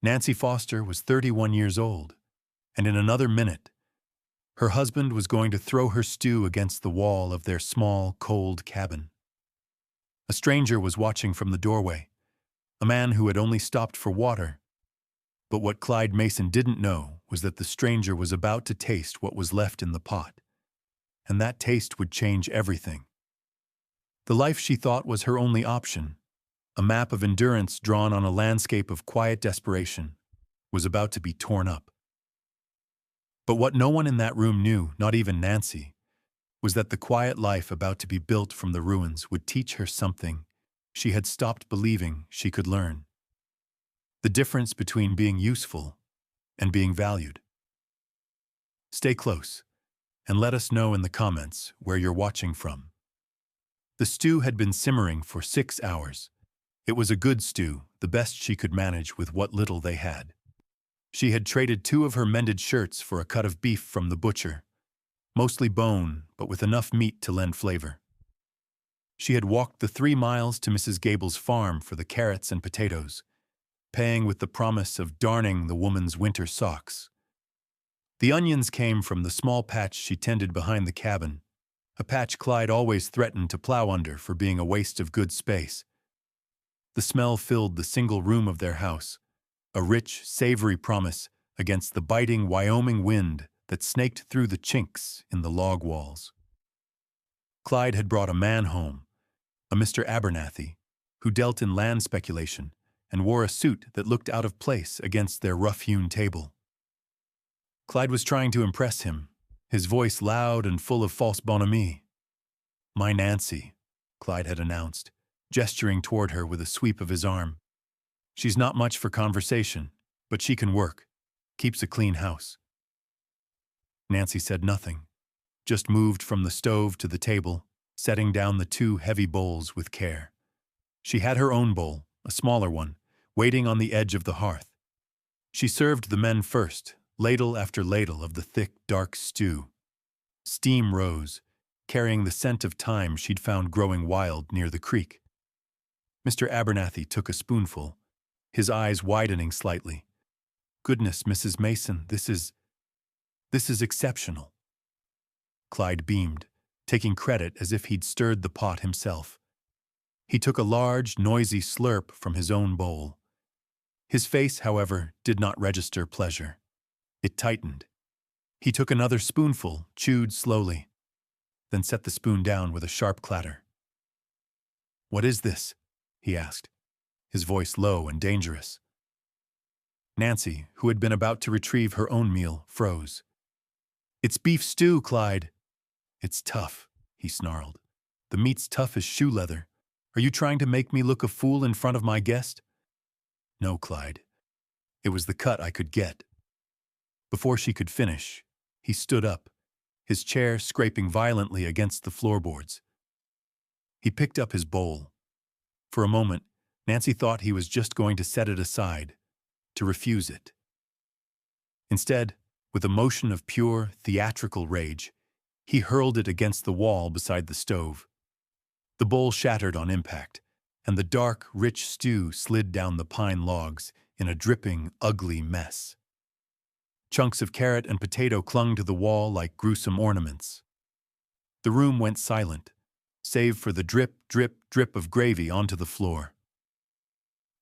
Nancy Foster was 31 years old, and in another minute, her husband was going to throw her stew against the wall of their small, cold cabin. A stranger was watching from the doorway, a man who had only stopped for water. But what Clyde Mason didn't know was that the stranger was about to taste what was left in the pot, and that taste would change everything. The life she thought was her only option, a map of endurance drawn on a landscape of quiet desperation, was about to be torn up. But what no one in that room knew, not even Nancy, was that the quiet life about to be built from the ruins would teach her something she had stopped believing she could learn. The difference between being useful and being valued. Stay close, and let us know in the comments where you're watching from. The stew had been simmering for 6 hours. It was a good stew, the best she could manage with what little they had. She had traded 2 of her mended shirts for a cut of beef from the butcher, mostly bone, but with enough meat to lend flavor. She had walked the 3 miles to Mrs. Gable's farm for the carrots and potatoes, paying with the promise of darning the woman's winter socks. The onions came from the small patch she tended behind the cabin, a patch Clyde always threatened to plow under for being a waste of good space. The smell filled the single room of their house, a rich, savory promise against the biting Wyoming wind that snaked through the chinks in the log walls. Clyde had brought a man home, a Mr. Abernathy, who dealt in land speculation and wore a suit that looked out of place against their rough-hewn table. Clyde was trying to impress him, his voice loud and full of false bonhomie. "My Nancy," Clyde had announced, gesturing toward her with a sweep of his arm. "She's not much for conversation, but she can work, keeps a clean house." Nancy said nothing, just moved from the stove to the table, setting down the 2 heavy bowls with care. She had her own bowl, a smaller one, waiting on the edge of the hearth. She served the men first, ladle after ladle of the thick, dark stew. Steam rose, carrying the scent of thyme she'd found growing wild near the creek. Mr. Abernathy took a spoonful, his eyes widening slightly. "Goodness, Mrs. Mason, this is exceptional." Clyde beamed, taking credit as if he'd stirred the pot himself. He took a large, noisy slurp from his own bowl. His face, however, did not register pleasure. It tightened. He took another spoonful, chewed slowly, then set the spoon down with a sharp clatter. "What is this?" he asked, his voice low and dangerous. Nancy, who had been about to retrieve her own meal, froze. "It's beef stew, Clyde." "It's tough," he snarled. "The meat's tough as shoe leather. Are you trying to make me look a fool in front of my guest?" "No, Clyde. It was the cut I could get." Before she could finish, he stood up, his chair scraping violently against the floorboards. He picked up his bowl. For a moment, Nancy thought he was just going to set it aside, to refuse it. Instead, with a motion of pure, theatrical rage, he hurled it against the wall beside the stove. The bowl shattered on impact, and the dark, rich stew slid down the pine logs in a dripping, ugly mess. Chunks of carrot and potato clung to the wall like gruesome ornaments. The room went silent, save for the drip, drip, drip of gravy onto the floor.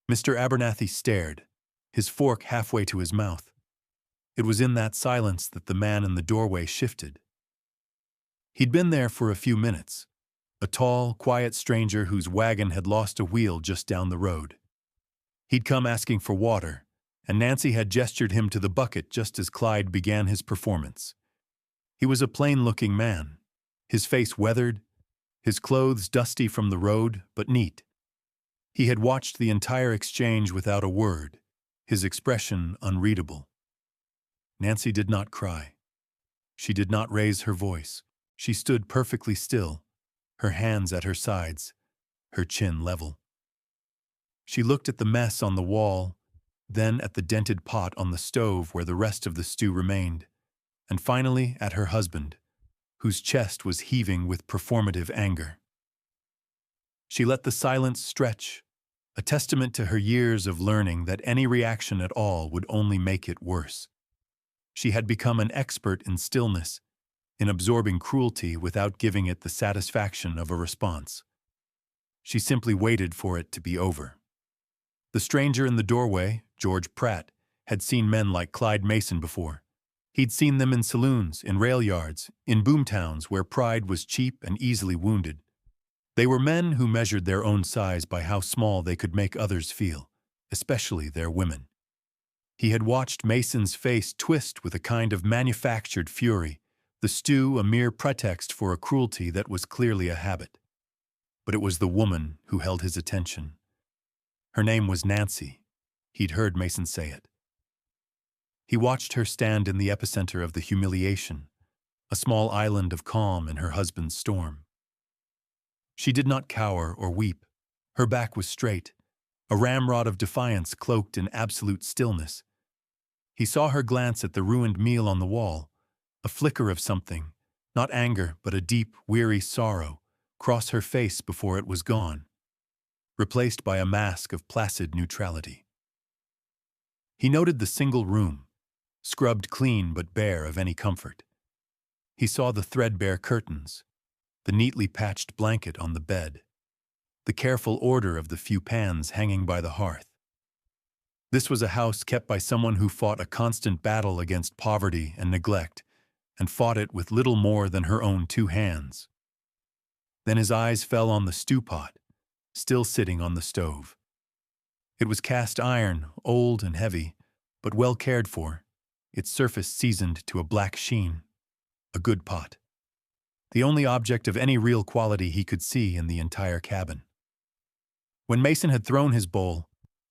Mr. Abernathy stared, his fork halfway to his mouth. It was in that silence that the man in the doorway shifted. He'd been there for a few minutes, a tall, quiet stranger whose wagon had lost a wheel just down the road. He'd come asking for water, and Nancy had gestured him to the bucket just as Clyde began his performance. He was a plain-looking man, his face weathered, his clothes dusty from the road, but neat. He had watched the entire exchange without a word, his expression unreadable. Nancy did not cry. She did not raise her voice. She stood perfectly still, her hands at her sides, her chin level. She looked at the mess on the wall, then at the dented pot on the stove where the rest of the stew remained, and finally at her husband, whose chest was heaving with performative anger. She let the silence stretch, a testament to her years of learning that any reaction at all would only make it worse. She had become an expert in stillness, in absorbing cruelty without giving it the satisfaction of a response. She simply waited for it to be over. The stranger in the doorway, George Pratt, had seen men like Clyde Mason before. He'd seen them in saloons, in rail yards, in boomtowns where pride was cheap and easily wounded. They were men who measured their own size by how small they could make others feel, especially their women. He had watched Mason's face twist with a kind of manufactured fury, the stew a mere pretext for a cruelty that was clearly a habit. But it was the woman who held his attention. Her name was Nancy. He'd heard Mason say it. He watched her stand in the epicenter of the humiliation, a small island of calm in her husband's storm. She did not cower or weep. Her back was straight, a ramrod of defiance cloaked in absolute stillness. He saw her glance at the ruined meal on the wall, a flicker of something, not anger but a deep, weary sorrow, cross her face before it was gone, replaced by a mask of placid neutrality. He noted the single room, scrubbed clean but bare of any comfort. He saw the threadbare curtains, the neatly patched blanket on the bed, the careful order of the few pans hanging by the hearth. This was a house kept by someone who fought a constant battle against poverty and neglect, and fought it with little more than her own 2 hands. Then his eyes fell on the stew pot, still sitting on the stove. It was cast iron, old and heavy, but well cared for, its surface seasoned to a black sheen. A good pot. The only object of any real quality he could see in the entire cabin. When Mason had thrown his bowl,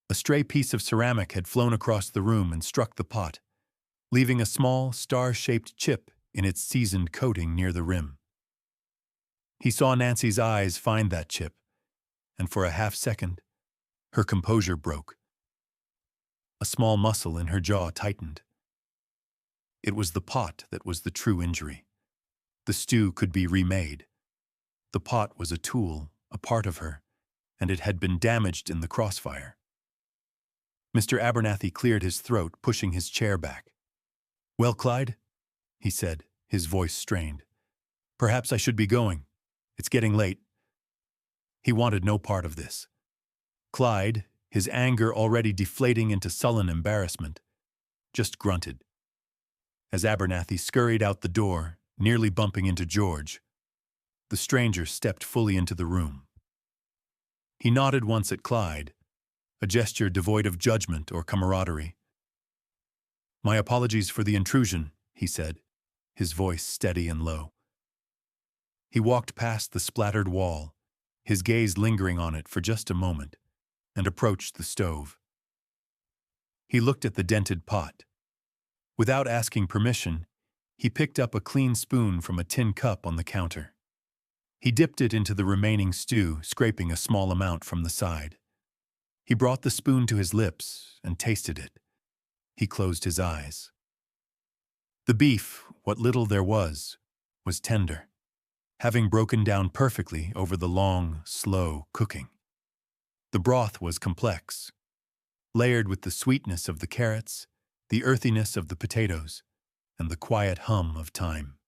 a stray piece of ceramic had flown across the room and struck the pot, leaving a small, star-shaped chip in its seasoned coating near the rim. He saw Nancy's eyes find that chip, and for a half-second, her composure broke. A small muscle in her jaw tightened. It was the pot that was the true injury. The stew could be remade. The pot was a tool, a part of her, and it had been damaged in the crossfire. Mr. Abernathy cleared his throat, pushing his chair back. "Well, Clyde," he said, his voice strained. "Perhaps I should be going. It's getting late." He wanted no part of this. Clyde, his anger already deflating into sullen embarrassment, just grunted. As Abernathy scurried out the door, nearly bumping into George, the stranger stepped fully into the room. He nodded once at Clyde, a gesture devoid of judgment or camaraderie. "My apologies for the intrusion," he said, his voice steady and low. He walked past the splattered wall, his gaze lingering on it for just a moment, and approached the stove. He looked at the dented pot. Without asking permission, he picked up a clean spoon from a tin cup on the counter. He dipped it into the remaining stew, scraping a small amount from the side. He brought the spoon to his lips and tasted it. He closed his eyes. The beef, what little there was tender, having broken down perfectly over the long, slow cooking. The broth was complex, layered with the sweetness of the carrots, the earthiness of the potatoes, and the quiet hum of thyme.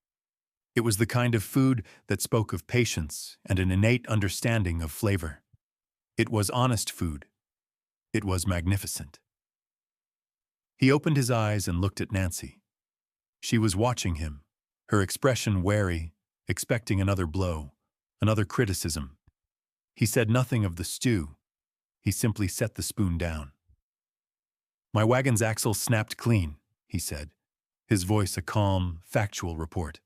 It was the kind of food that spoke of patience and an innate understanding of flavor. It was honest food. It was magnificent. He opened his eyes and looked at Nancy. She was watching him, her expression wary, expecting another blow, another criticism. He said nothing of the stew. He simply set the spoon down. "My wagon's axle snapped clean," he said, his voice a calm, factual report.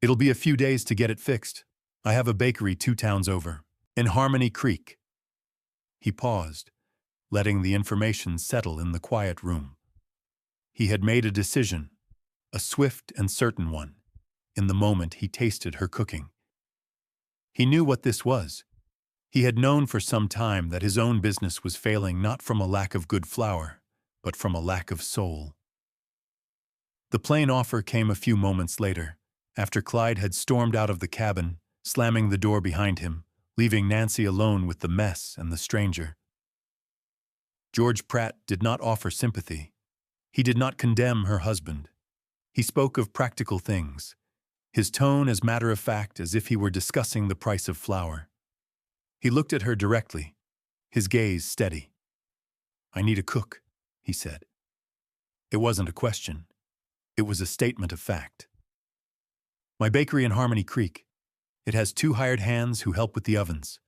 "It'll be a few days to get it fixed. I have a bakery 2 towns over, in Harmony Creek." He paused, letting the information settle in the quiet room. He had made a decision, a swift and certain one, in the moment he tasted her cooking. He knew what this was. He had known for some time that his own business was failing not from a lack of good flour, but from a lack of soul. The plain offer came a few moments later, after Clyde had stormed out of the cabin, slamming the door behind him, leaving Nancy alone with the mess and the stranger. George Pratt did not offer sympathy. He did not condemn her husband. He spoke of practical things, his tone as matter-of-fact as if he were discussing the price of flour. He looked at her directly, his gaze steady. "I need a cook," he said. It wasn't a question. It was a statement of fact. "My bakery in Harmony Creek. It has 2 hired hands who help with the ovens.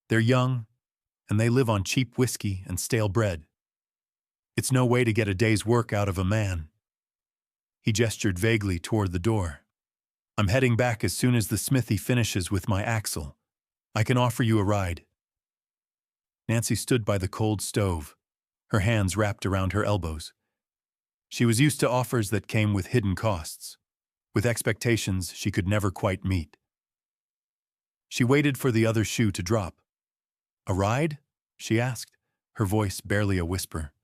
They're young, and they live on cheap whiskey and stale bread. It's no way to get a day's work out of a man." He gestured vaguely toward the door. "I'm heading back as soon as the smithy finishes with my axle. I can offer you a ride." Nancy stood by the cold stove, her hands wrapped around her elbows. She was used to offers that came with hidden costs, with expectations she could never quite meet. She waited for the other shoe to drop. "A ride?" she asked, her voice barely a whisper.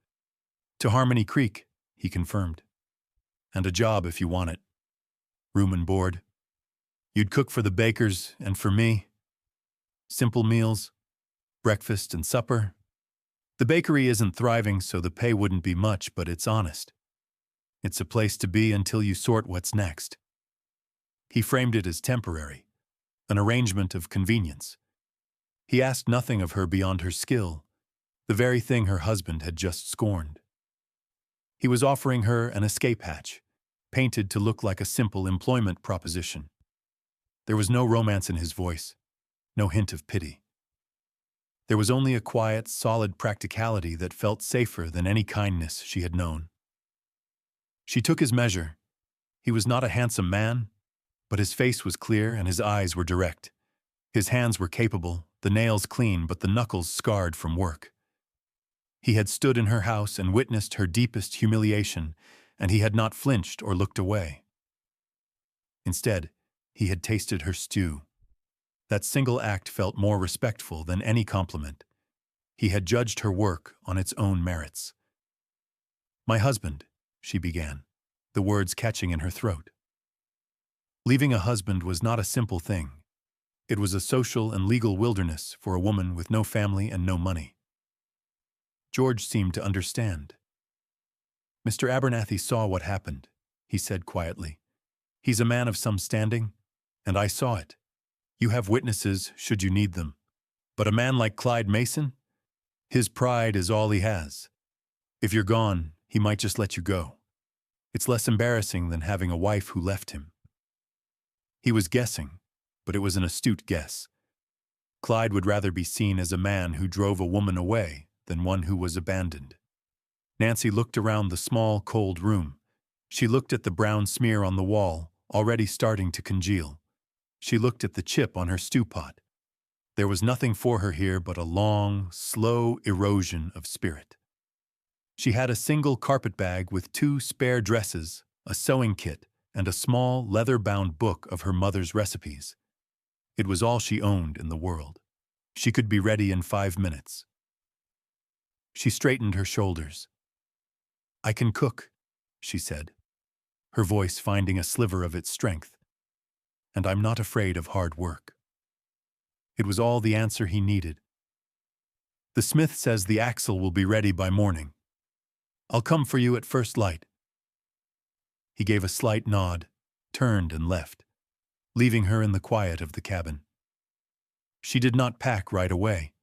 "To Harmony Creek," he confirmed. "And a job if you want it. Room and board. You'd cook for the bakers and for me. Simple meals, breakfast and supper. The bakery isn't thriving, so the pay wouldn't be much, but it's honest. It's a place to be until you sort what's next." He framed it as temporary, an arrangement of convenience. He asked nothing of her beyond her skill, the very thing her husband had just scorned. He was offering her an escape hatch, painted to look like a simple employment proposition. There was no romance in his voice, no hint of pity. There was only a quiet, solid practicality that felt safer than any kindness she had known. She took his measure. He was not a handsome man, but his face was clear and his eyes were direct. His hands were capable, the nails clean but the knuckles scarred from work. He had stood in her house and witnessed her deepest humiliation, and he had not flinched or looked away. Instead, he had tasted her stew. That single act felt more respectful than any compliment. He had judged her work on its own merits. "My husband," she began, the words catching in her throat. Leaving a husband was not a simple thing. It was a social and legal wilderness for a woman with no family and no money. George seemed to understand. "Mr. Abernathy saw what happened," he said quietly. "He's a man of some standing, and I saw it. You have witnesses should you need them. But a man like Clyde Mason? His pride is all he has. If you're gone, he might just let you go. It's less embarrassing than having a wife who left him." He was guessing, but it was an astute guess. Clyde would rather be seen as a man who drove a woman away than one who was abandoned. Nancy looked around the small, cold room. She looked at the brown smear on the wall, already starting to congeal. She looked at the chip on her stew pot. There was nothing for her here but a long, slow erosion of spirit. She had a single carpet bag with 2 spare dresses, a sewing kit, and a small, leather-bound book of her mother's recipes. It was all she owned in the world. She could be ready in 5 minutes. She straightened her shoulders. "I can cook," she said, her voice finding a sliver of its strength. "And I'm not afraid of hard work." It was all the answer he needed. "The smith says the axle will be ready by morning. I'll come for you at first light." He gave a slight nod, turned and left, leaving her in the quiet of the cabin. She did not pack right away.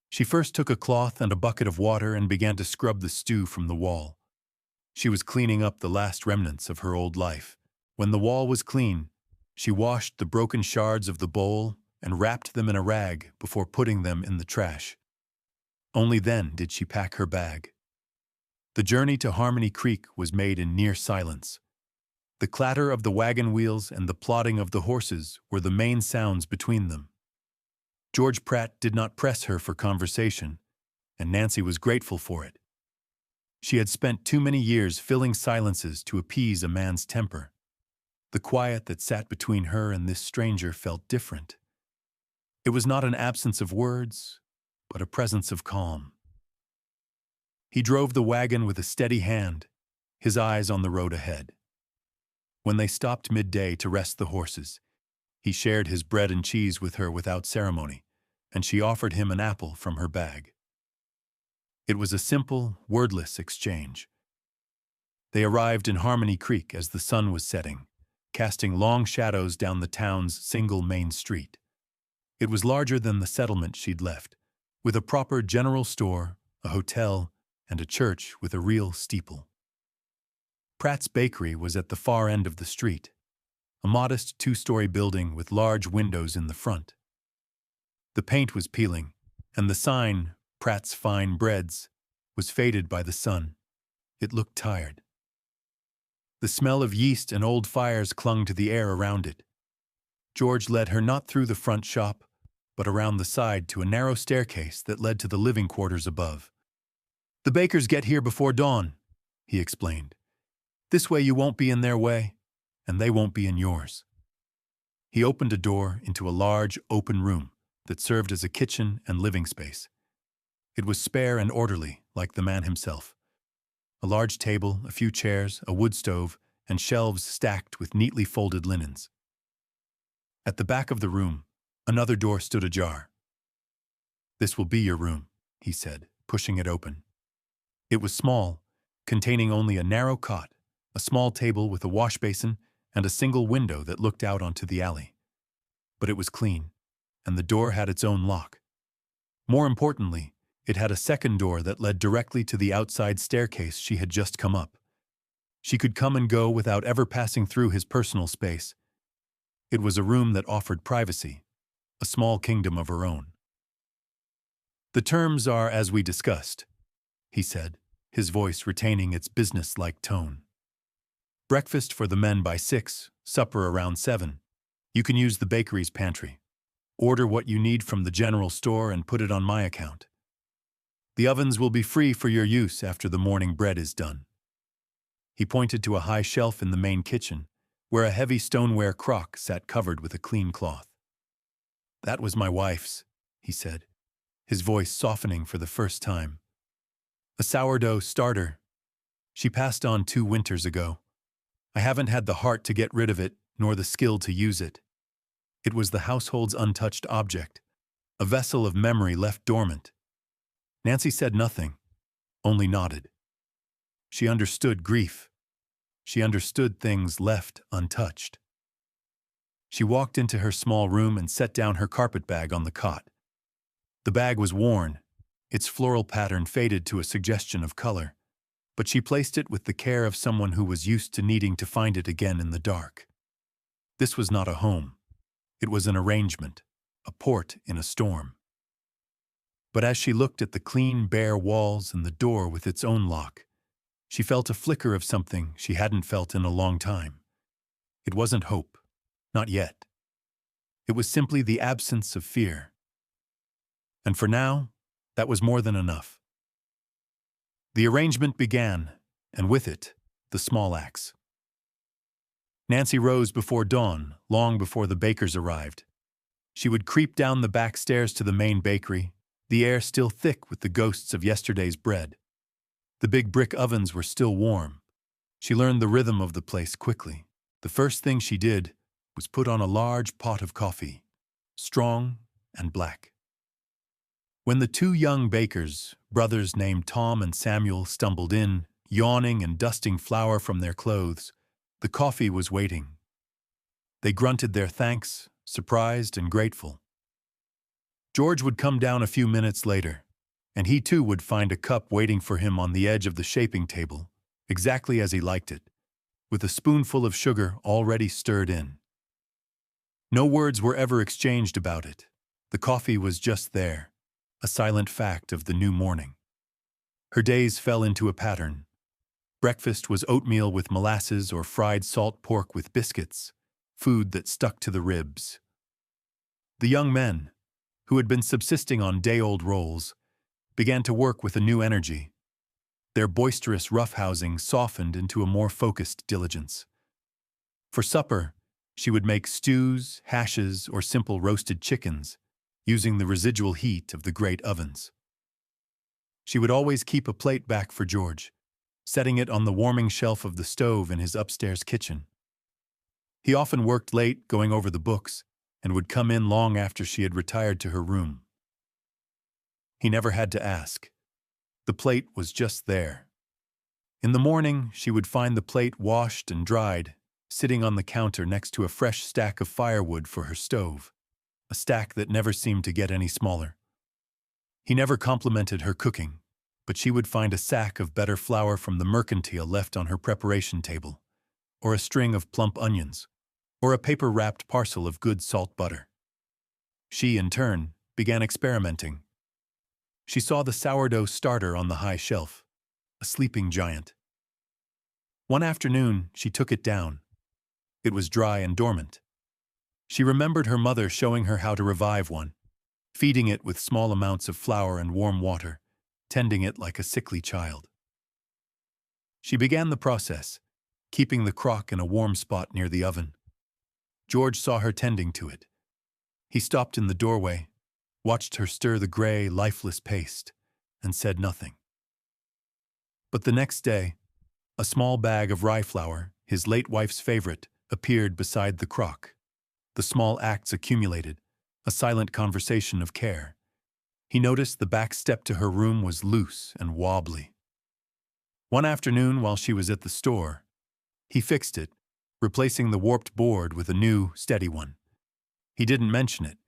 She first took a cloth and a bucket of water and began to scrub the stew from the wall. She was cleaning up the last remnants of her old life. When the wall was clean, she washed the broken shards of the bowl and wrapped them in a rag before putting them in the trash. Only then did she pack her bag. The journey to Harmony Creek was made in near silence. The clatter of the wagon wheels and the plodding of the horses were the main sounds between them. George Pratt did not press her for conversation, and Nancy was grateful for it. She had spent too many years filling silences to appease a man's temper. The quiet that sat between her and this stranger felt different. It was not an absence of words, but a presence of calm. He drove the wagon with a steady hand, his eyes on the road ahead. When they stopped midday to rest the horses, he shared his bread and cheese with her without ceremony, and she offered him an apple from her bag. It was a simple, wordless exchange. They arrived in Harmony Creek as the sun was setting, casting long shadows down the town's single main street. It was larger than the settlement she'd left, with a proper general store, a hotel, and a church with a real steeple. Pratt's Bakery was at the far end of the street, a modest two-story building with large windows in the front. The paint was peeling, and the sign, Pratt's Fine Breads, was faded by the sun. It looked tired. The smell of yeast and old fires clung to the air around it. George led her not through the front shop, but around the side to a narrow staircase that led to the living quarters above. "The bakers get here before dawn," he explained. "This way you won't be in their way, and they won't be in yours." He opened a door into a large, open room that served as a kitchen and living space. It was spare and orderly, like the man himself. A large table, a few chairs, a wood stove, and shelves stacked with neatly folded linens. At the back of the room, another door stood ajar. "This will be your room," he said, pushing it open. It was small, containing only a narrow cot, a small table with a wash basin, and a single window that looked out onto the alley. But it was clean, and the door had its own lock. More importantly, it had a second door that led directly to the outside staircase she had just come up. She could come and go without ever passing through his personal space. It was a room that offered privacy, a small kingdom of her own. "The terms are as we discussed," he said, his voice retaining its business-like tone. "Breakfast for the men by 6, supper around 7. You can use the bakery's pantry. Order what you need from the general store and put it on my account. The ovens will be free for your use after the morning bread is done." He pointed to a high shelf in the main kitchen, where a heavy stoneware crock sat covered with a clean cloth. "That was my wife's," he said, his voice softening for the first time. "A sourdough starter. She passed on 2 winters ago. I haven't had the heart to get rid of it, nor the skill to use it. It was the household's untouched object, a vessel of memory left dormant." Nancy said nothing, only nodded. She understood grief. She understood things left untouched. She walked into her small room and set down her carpet bag on the cot. The bag was worn, its floral pattern faded to a suggestion of color, but she placed it with the care of someone who was used to needing to find it again in the dark. This was not a home. It was an arrangement, a port in a storm. But as she looked at the clean, bare walls and the door with its own lock, she felt a flicker of something she hadn't felt in a long time. It wasn't hope, not yet. It was simply the absence of fear. And for now, that was more than enough. The arrangement began, and with it, the small acts. Nancy rose before dawn, long before the bakers arrived. She would creep down the back stairs to the main bakery, the air still thick with the ghosts of yesterday's bread. The big brick ovens were still warm. She learned the rhythm of the place quickly. The first thing she did was put on a large pot of coffee, strong and black. When the 2 young bakers, brothers named Tom and Samuel, stumbled in, yawning and dusting flour from their clothes, the coffee was waiting. They grunted their thanks, surprised and grateful. George would come down a few minutes later, and he too would find a cup waiting for him on the edge of the shaping table, exactly as he liked it, with a spoonful of sugar already stirred in. No words were ever exchanged about it. The coffee was just there, a silent fact of the new morning. Her days fell into a pattern. Breakfast was oatmeal with molasses or fried salt pork with biscuits, food that stuck to the ribs. The young men, who had been subsisting on day-old rolls, began to work with a new energy. Their boisterous roughhousing softened into a more focused diligence. For supper, she would make stews, hashes, or simple roasted chickens, using the residual heat of the great ovens. She would always keep a plate back for George, setting it on the warming shelf of the stove in his upstairs kitchen. He often worked late, going over the books, and would come in long after she had retired to her room, He never had to ask. The plate was just there. In the morning, she would find the plate washed and dried, sitting on the counter next to a fresh stack of firewood for her stove, a stack that never seemed to get any smaller. He never complimented her cooking, but she would find a sack of better flour from the mercantile left on her preparation table, or a string of plump onions, or a paper-wrapped parcel of good salt butter. She, in turn, began experimenting. She saw the sourdough starter on the high shelf, a sleeping giant. One afternoon, she took it down. It was dry and dormant. She remembered her mother showing her how to revive one, feeding it with small amounts of flour and warm water, tending it like a sickly child. She began the process, keeping the crock in a warm spot near the oven. George saw her tending to it. He stopped in the doorway, watched her stir the gray, lifeless paste, and said nothing. But the next day, a small bag of rye flour, his late wife's favorite, appeared beside the crock. The small acts accumulated, a silent conversation of care. He noticed the back step to her room was loose and wobbly. One afternoon, while she was at the store, he fixed it, replacing the warped board with a new, steady one. He didn't mention it.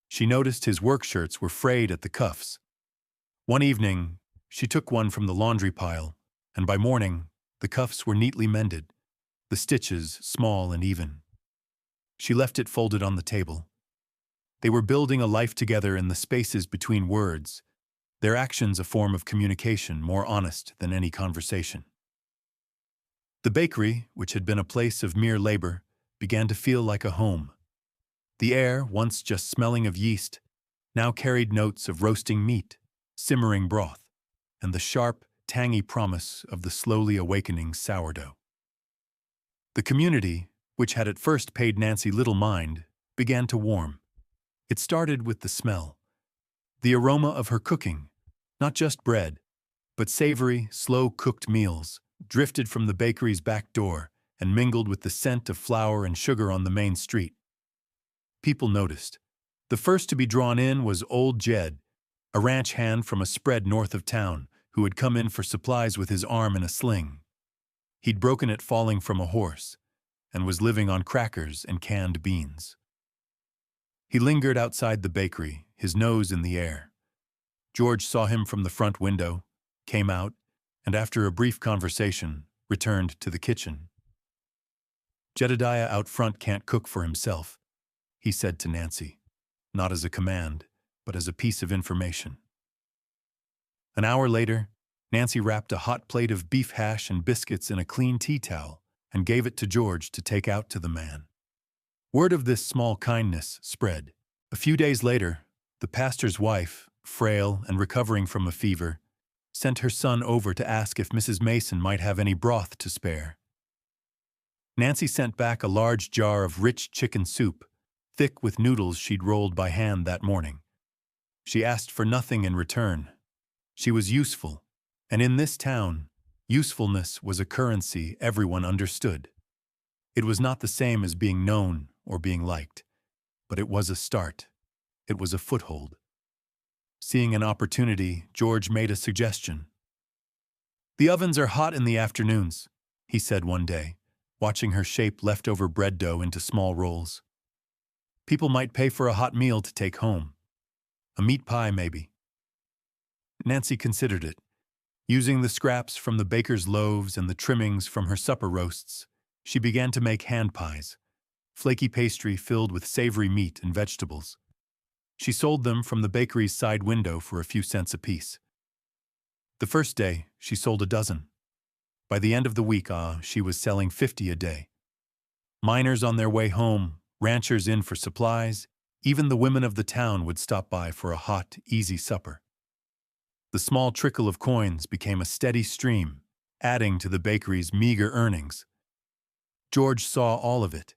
She noticed his work shirts were frayed at the cuffs. One evening, she took one from the laundry pile, and by morning, the cuffs were neatly mended, the stitches small and even. She left it folded on the table. They were building a life together in the spaces between words, their actions a form of communication more honest than any conversation. The bakery, which had been a place of mere labor, began to feel like a home. The air, once just smelling of yeast, now carried notes of roasting meat, simmering broth, and the sharp, tangy promise of the slowly awakening sourdough. The community, which had at first paid Nancy little mind, began to warm. It started with the smell, the aroma of her cooking, not just bread, but savory, slow-cooked meals, drifted from the bakery's back door and mingled with the scent of flour and sugar on the main street. People noticed. The first to be drawn in was old Jed, a ranch hand from a spread north of town, who had come in for supplies with his arm in a sling. He'd broken it falling from a horse, and was living on crackers and canned beans. He lingered outside the bakery, his nose in the air. George saw him from the front window, came out, and after a brief conversation, returned to the kitchen. "Jedediah out front can't cook for himself," he said to Nancy, not as a command, but as a piece of information. An hour later, Nancy wrapped a hot plate of beef hash and biscuits in a clean tea towel and gave it to George to take out to the man. Word of this small kindness spread. A few days later, the pastor's wife, frail and recovering from a fever, sent her son over to ask if Mrs. Mason might have any broth to spare. Nancy sent back a large jar of rich chicken soup, thick with noodles she'd rolled by hand that morning. She asked for nothing in return. She was useful, and in this town, usefulness was a currency everyone understood. It was not the same as being known or being liked, but it was a start. It was a foothold. Seeing an opportunity, George made a suggestion. "The ovens are hot in the afternoons," he said one day, watching her shape leftover bread dough into small rolls. "People might pay for a hot meal to take home. A meat pie, maybe." Nancy considered it. Using the scraps from the baker's loaves and the trimmings from her supper roasts, she began to make hand pies, flaky pastry filled with savory meat and vegetables. She sold them from the bakery's side window for a few cents apiece. The first day, she sold a dozen. By the end of the week, she was selling 50 a day. Miners on their way home, ranchers in for supplies, even the women of the town would stop by for a hot, easy supper. The small trickle of coins became a steady stream, adding to the bakery's meager earnings. George saw all of it.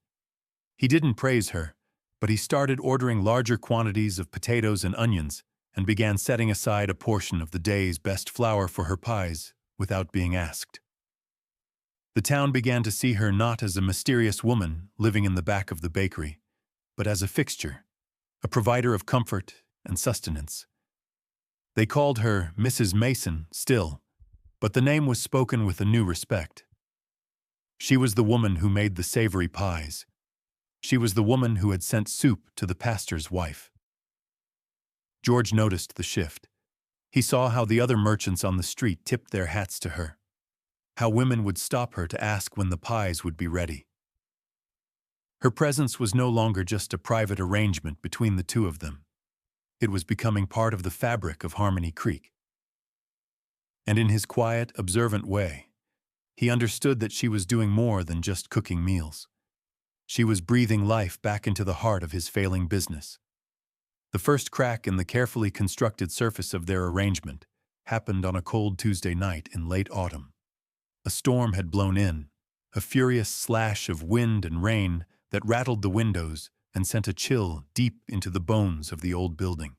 He didn't praise her, but he started ordering larger quantities of potatoes and onions and began setting aside a portion of the day's best flour for her pies without being asked. The town began to see her not as a mysterious woman living in the back of the bakery, but as a fixture, a provider of comfort and sustenance. They called her Mrs. Mason still, but the name was spoken with a new respect. She was the woman who made the savory pies. She was the woman who had sent soup to the pastor's wife. George noticed the shift. He saw how the other merchants on the street tipped their hats to her, how women would stop her to ask when the pies would be ready. Her presence was no longer just a private arrangement between the two of them. It was becoming part of the fabric of Harmony Creek. And in his quiet, observant way, he understood that she was doing more than just cooking meals. She was breathing life back into the heart of his failing business. The first crack in the carefully constructed surface of their arrangement happened on a cold Tuesday night in late autumn. A storm had blown in, a furious slash of wind and rain that rattled the windows and sent a chill deep into the bones of the old building.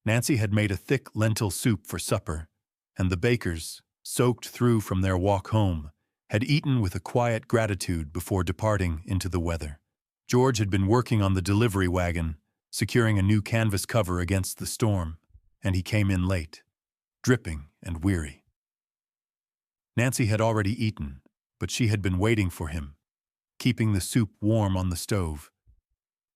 Nancy had made a thick lentil soup for supper, and the bakers, soaked through from their walk home, had eaten with a quiet gratitude before departing into the weather. George had been working on the delivery wagon, securing a new canvas cover against the storm, and he came in late, dripping and weary. Nancy had already eaten, but she had been waiting for him, keeping the soup warm on the stove.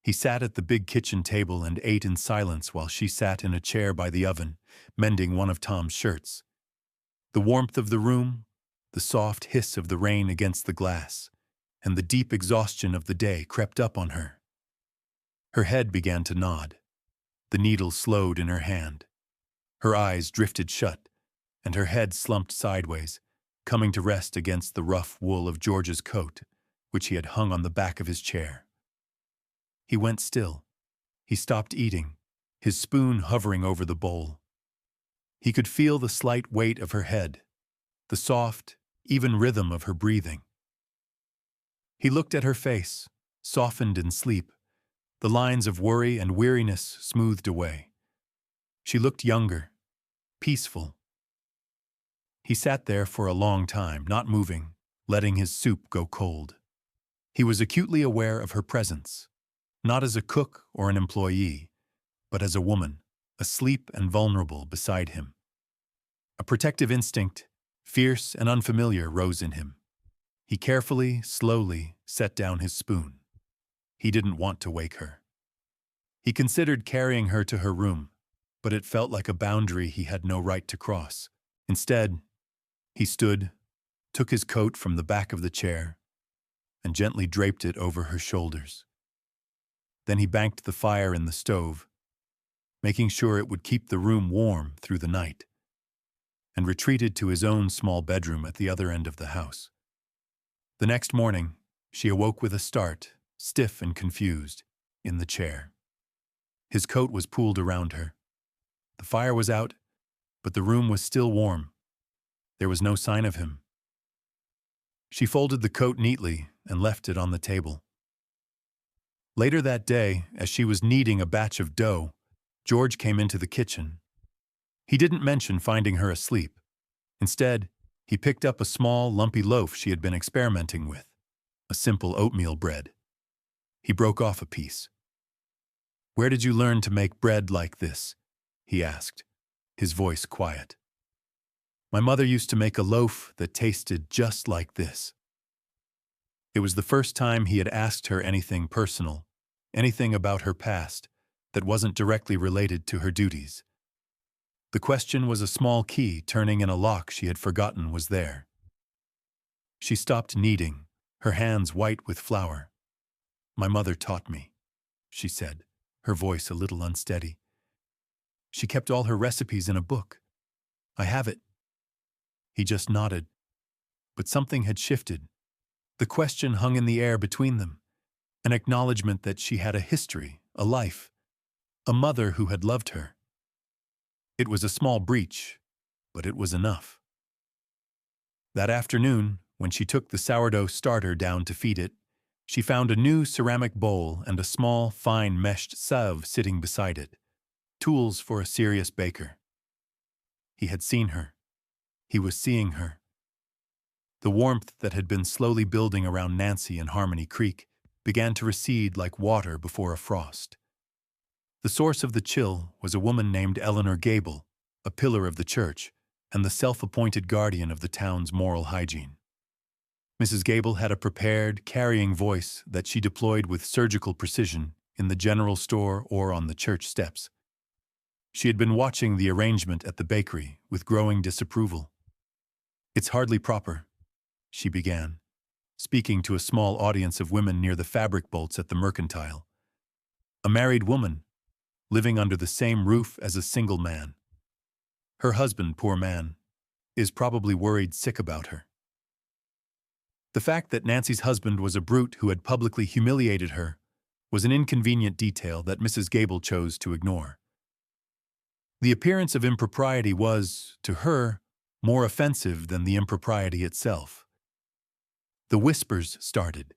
He sat at the big kitchen table and ate in silence while she sat in a chair by the oven, mending one of Tom's shirts. The warmth of the room, the soft hiss of the rain against the glass, and the deep exhaustion of the day crept up on her. Her head began to nod. The needle slowed in her hand. Her eyes drifted shut, and her head slumped sideways, coming to rest against the rough wool of George's coat, which he had hung on the back of his chair. He went still. He stopped eating, his spoon hovering over the bowl. He could feel the slight weight of her head, the soft, even rhythm of her breathing. He looked at her face, softened in sleep, the lines of worry and weariness smoothed away. She looked younger, peaceful. He sat there for a long time, not moving, letting his soup go cold. He was acutely aware of her presence, not as a cook or an employee, but as a woman, asleep and vulnerable beside him. A protective instinct, fierce and unfamiliar, rose in him. He carefully, slowly set down his spoon. He didn't want to wake her. He considered carrying her to her room, but it felt like a boundary he had no right to cross. Instead, he stood, took his coat from the back of the chair, and gently draped it over her shoulders. Then he banked the fire in the stove, making sure it would keep the room warm through the night, and retreated to his own small bedroom at the other end of the house. The next morning, she awoke with a start, stiff and confused, in the chair. His coat was pooled around her. The fire was out, but the room was still warm. There was no sign of him. She folded the coat neatly and left it on the table. Later that day, as she was kneading a batch of dough, George came into the kitchen. He didn't mention finding her asleep. Instead, he picked up a small, lumpy loaf she had been experimenting with, a simple oatmeal bread. He broke off a piece. "Where did you learn to make bread like this?" he asked, his voice quiet. "My mother used to make a loaf that tasted just like this." It was the first time he had asked her anything personal, anything about her past that wasn't directly related to her duties. The question was a small key turning in a lock she had forgotten was there. She stopped kneading, her hands white with flour. "My mother taught me," she said, her voice a little unsteady. "She kept all her recipes in a book. I have it." He just nodded. But something had shifted. The question hung in the air between them, an acknowledgement that she had a history, a life, a mother who had loved her. It was a small breach, but it was enough. That afternoon, when she took the sourdough starter down to feed it, she found a new ceramic bowl and a small, fine meshed sieve sitting beside it, tools for a serious baker. He had seen her. He was seeing her. The warmth that had been slowly building around Nancy and Harmony Creek began to recede like water before a frost. The source of the chill was a woman named Eleanor Gable, a pillar of the church, and the self-appointed guardian of the town's moral hygiene. Mrs. Gable had a prepared, carrying voice that she deployed with surgical precision in the general store or on the church steps. She had been watching the arrangement at the bakery with growing disapproval. "It's hardly proper," she began, speaking to a small audience of women near the fabric bolts at the Mercantile. "A married woman, living under the same roof as a single man. Her husband, poor man, is probably worried sick about her." The fact that Nancy's husband was a brute who had publicly humiliated her was an inconvenient detail that Mrs. Gable chose to ignore. The appearance of impropriety was, to her, more offensive than the impropriety itself. The whispers started.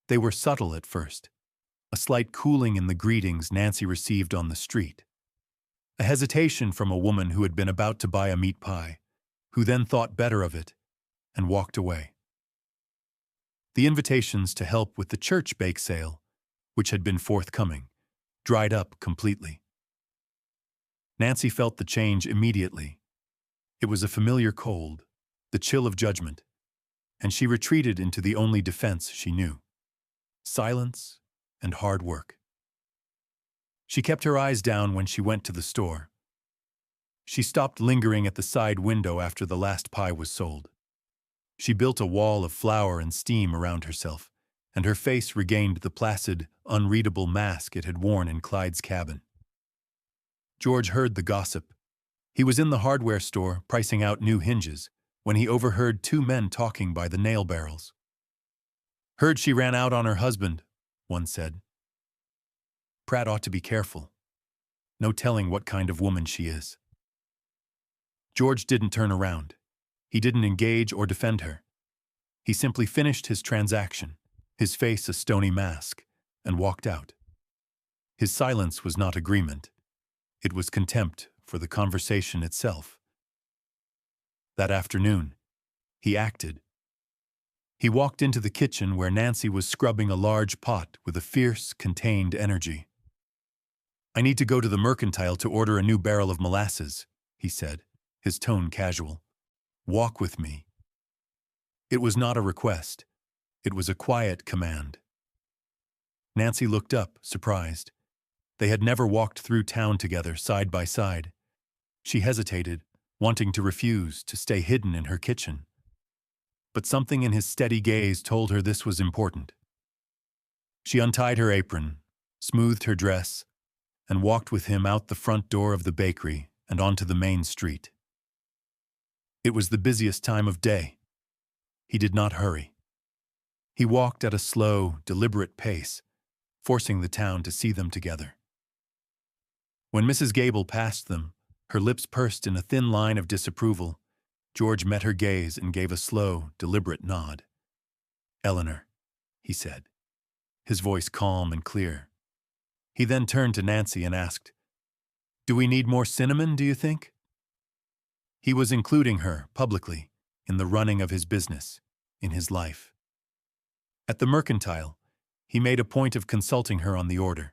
They were subtle at first, a slight cooling in the greetings Nancy received on the street. A hesitation from a woman who had been about to buy a meat pie, who then thought better of it and walked away. The invitations to help with the church bake sale, which had been forthcoming, dried up completely. Nancy felt the change immediately. It was a familiar cold, the chill of judgment, and she retreated into the only defense she knew: silence and hard work. She kept her eyes down when she went to the store. She stopped lingering at the side window after the last pie was sold. She built a wall of flour and steam around herself, and her face regained the placid, unreadable mask it had worn in Clyde's cabin. George heard the gossip. He was in the hardware store pricing out new hinges when he overheard two men talking by the nail barrels. "Heard she ran out on her husband," one said. "Pratt ought to be careful. No telling what kind of woman she is." George didn't turn around. He didn't engage or defend her. He simply finished his transaction, his face a stony mask, and walked out. His silence was not agreement. It was contempt for the conversation itself. That afternoon, he acted. He walked into the kitchen where Nancy was scrubbing a large pot with a fierce, contained energy. "I need to go to the Mercantile to order a new barrel of molasses," he said, his tone casual. "Walk with me." It was not a request. It was a quiet command. Nancy looked up, surprised. They had never walked through town together, side by side. She hesitated, wanting to refuse, to stay hidden in her kitchen. But something in his steady gaze told her this was important. She untied her apron, smoothed her dress, and walked with him out the front door of the bakery and onto the main street. It was the busiest time of day. He did not hurry. He walked at a slow, deliberate pace, forcing the town to see them together. When Mrs. Gable passed them, her lips pursed in a thin line of disapproval, George met her gaze and gave a slow, deliberate nod. "Eleanor," he said, his voice calm and clear. He then turned to Nancy and asked, "Do we need more cinnamon, do you think?" He was including her, publicly, in the running of his business, in his life. At the Mercantile, he made a point of consulting her on the order,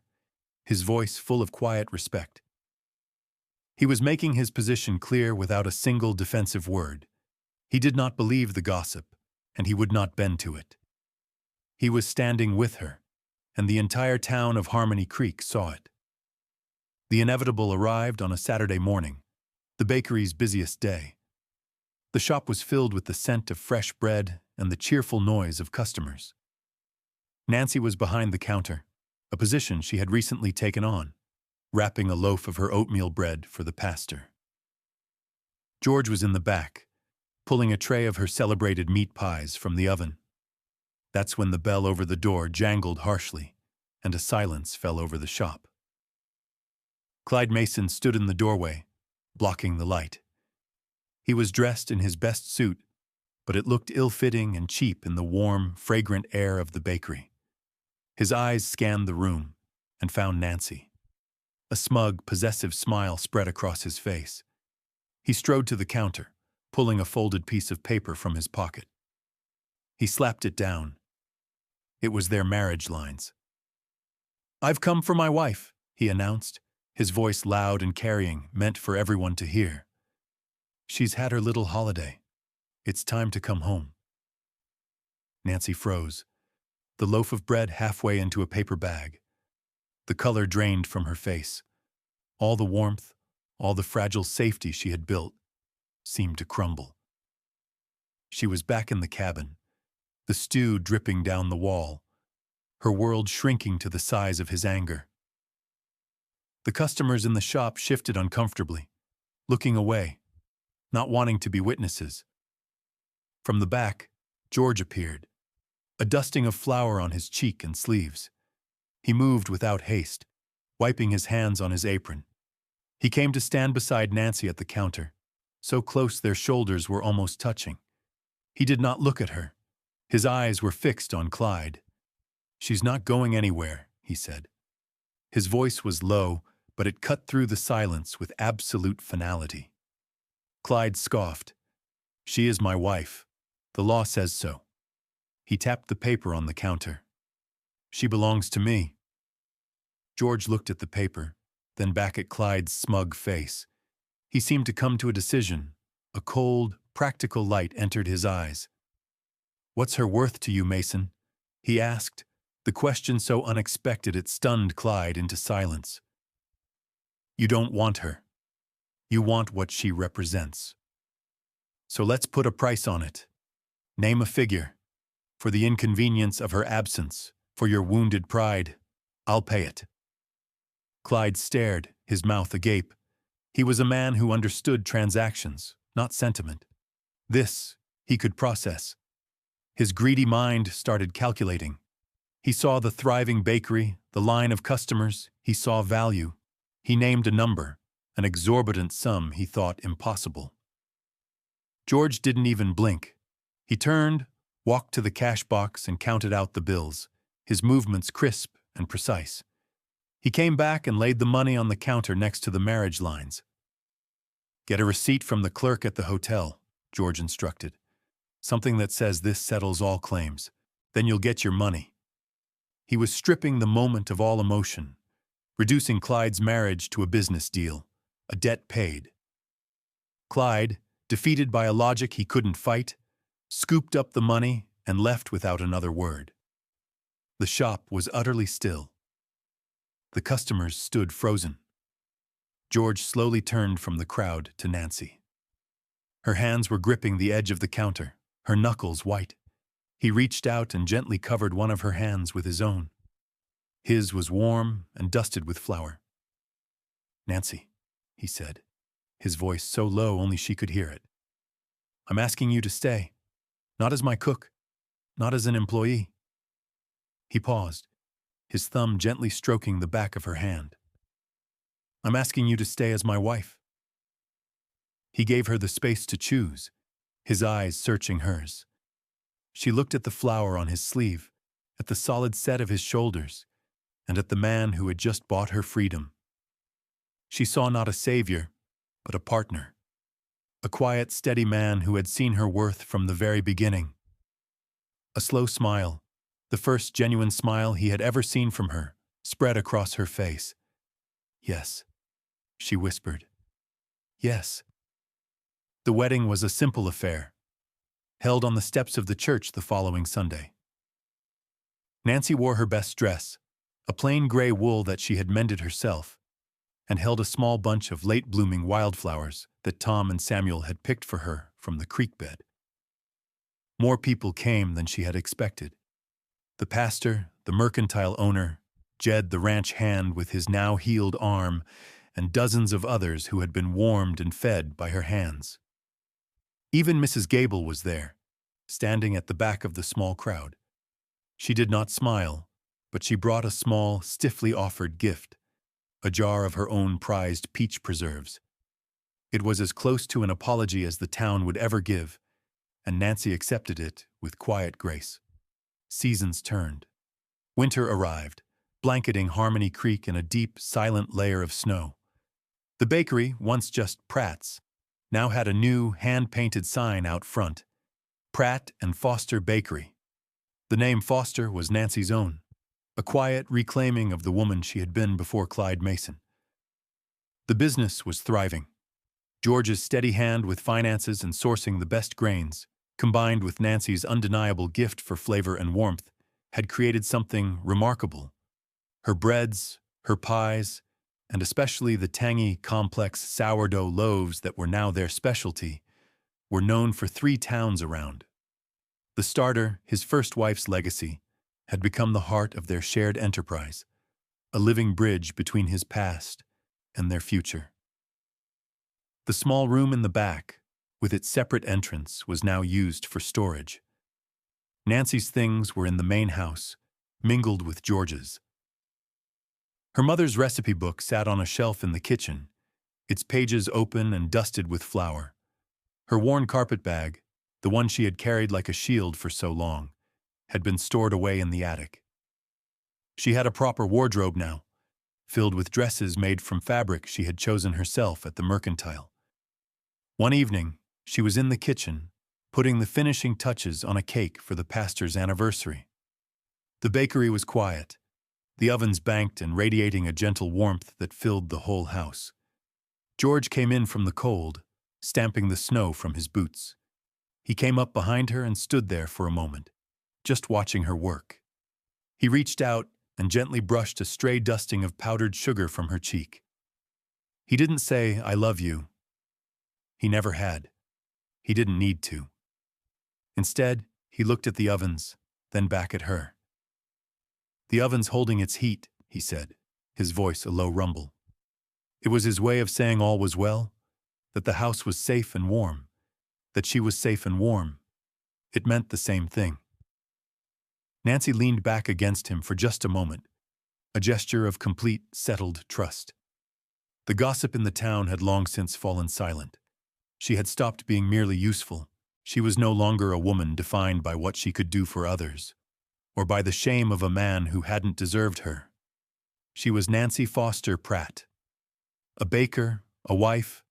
his voice full of quiet respect. He was making his position clear without a single defensive word. He did not believe the gossip, and he would not bend to it. He was standing with her, and the entire town of Harmony Creek saw it. The inevitable arrived on a Saturday morning, the bakery's busiest day. The shop was filled with the scent of fresh bread and the cheerful noise of customers. Nancy was behind the counter, a position she had recently taken on, wrapping a loaf of her oatmeal bread for the pastor. George was in the back, pulling a tray of her celebrated meat pies from the oven. That's when the bell over the door jangled harshly, and a silence fell over the shop. Clyde Mason stood in the doorway, blocking the light. He was dressed in his best suit, but it looked ill-fitting and cheap in the warm, fragrant air of the bakery. His eyes scanned the room and found Nancy. A smug, possessive smile spread across his face. He strode to the counter, pulling a folded piece of paper from his pocket. He slapped it down. It was their marriage lines. "I've come for my wife," he announced, his voice loud and carrying, meant for everyone to hear. "She's had her little holiday. It's time to come home." Nancy froze, the loaf of bread halfway into a paper bag. The color drained from her face. All the warmth, all the fragile safety she had built, seemed to crumble. She was back in the cabin, the stew dripping down the wall, her world shrinking to the size of his anger. The customers in the shop shifted uncomfortably, looking away, not wanting to be witnesses. From the back, George appeared, a dusting of flour on his cheek and sleeves. He moved without haste, wiping his hands on his apron. He came to stand beside Nancy at the counter, so close their shoulders were almost touching. He did not look at her. His eyes were fixed on Clyde. "She's not going anywhere," he said. His voice was low, but it cut through the silence with absolute finality. Clyde scoffed. "She is my wife. The law says so." He tapped the paper on the counter. "She belongs to me." George looked at the paper, then back at Clyde's smug face. He seemed to come to a decision. A cold, practical light entered his eyes. "What's her worth to you, Mason?" he asked, the question so unexpected it stunned Clyde into silence. "You don't want her. You want what she represents. So let's put a price on it. Name a figure. For the inconvenience of her absence, for your wounded pride, I'll pay it." Clyde stared, his mouth agape. He was a man who understood transactions, not sentiment. This, he could process. His greedy mind started calculating. He saw the thriving bakery, the line of customers. He saw value. He named a number, an exorbitant sum he thought impossible. George didn't even blink. He turned, walked to the cash box and counted out the bills, his movements crisp and precise. He came back and laid the money on the counter next to the marriage lines. "Get a receipt from the clerk at the hotel," George instructed. "Something that says this settles all claims. Then you'll get your money." He was stripping the moment of all emotion, reducing Clyde's marriage to a business deal, a debt paid. Clyde, defeated by a logic he couldn't fight, scooped up the money and left without another word. The shop was utterly still. The customers stood frozen. George slowly turned from the crowd to Nancy. Her hands were gripping the edge of the counter, her knuckles white. He reached out and gently covered one of her hands with his own. His was warm and dusted with flour. "Nancy," he said, his voice so low only she could hear it. "I'm asking you to stay, not as my cook, not as an employee." He paused, his thumb gently stroking the back of her hand. "I'm asking you to stay as my wife." He gave her the space to choose, his eyes searching hers. She looked at the flower on his sleeve, at the solid set of his shoulders, and at the man who had just bought her freedom. She saw not a savior, but a partner. A quiet, steady man who had seen her worth from the very beginning. A slow smile, the first genuine smile he had ever seen from her, spread across her face. "Yes," she whispered. "Yes." The wedding was a simple affair, held on the steps of the church the following Sunday. Nancy wore her best dress, a plain gray wool that she had mended herself, and held a small bunch of late-blooming wildflowers that Tom and Samuel had picked for her from the creek bed. More people came than she had expected. The pastor, the mercantile owner, Jed the ranch hand with his now healed arm, and dozens of others who had been warmed and fed by her hands. Even Mrs. Gable was there, standing at the back of the small crowd. She did not smile, but she brought a small, stiffly offered gift, a jar of her own prized peach preserves. It was as close to an apology as the town would ever give, and Nancy accepted it with quiet grace. Seasons turned. Winter arrived, blanketing Harmony Creek in a deep, silent layer of snow. The bakery, once just Pratt's, now had a new, hand-painted sign out front, Pratt and Foster Bakery. The name Foster was Nancy's own, a quiet reclaiming of the woman she had been before Clyde Mason. The business was thriving. George's steady hand with finances and sourcing the best grains, combined with Nancy's undeniable gift for flavor and warmth, had created something remarkable. Her breads, her pies, and especially the tangy, complex sourdough loaves that were now their specialty, were known for 3 towns around. The starter, his first wife's legacy, had become the heart of their shared enterprise, a living bridge between his past and their future. The small room in the back, with its separate entrance, was now used for storage. Nancy's things were in the main house, mingled with George's. Her mother's recipe book sat on a shelf in the kitchen, its pages open and dusted with flour. Her worn carpetbag, the one she had carried like a shield for so long, had been stored away in the attic. She had a proper wardrobe now, filled with dresses made from fabric she had chosen herself at the mercantile. One evening, she was in the kitchen, putting the finishing touches on a cake for the pastor's anniversary. The bakery was quiet, the ovens banked and radiating a gentle warmth that filled the whole house. George came in from the cold, stamping the snow from his boots. He came up behind her and stood there for a moment, just watching her work. He reached out and gently brushed a stray dusting of powdered sugar from her cheek. He didn't say, "I love you." He never had. He didn't need to. Instead, he looked at the ovens, then back at her. "The oven's holding its heat," he said, his voice a low rumble. It was his way of saying all was well, that the house was safe and warm, that she was safe and warm. It meant the same thing. Nancy leaned back against him for just a moment, a gesture of complete, settled trust. The gossip in the town had long since fallen silent. She had stopped being merely useful. She was no longer a woman defined by what she could do for others, or by the shame of a man who hadn't deserved her. She was Nancy Foster Pratt, a baker, a wife,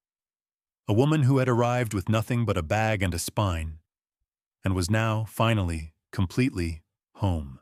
a woman who had arrived with nothing but a bag and a spine, and was now, finally, completely home.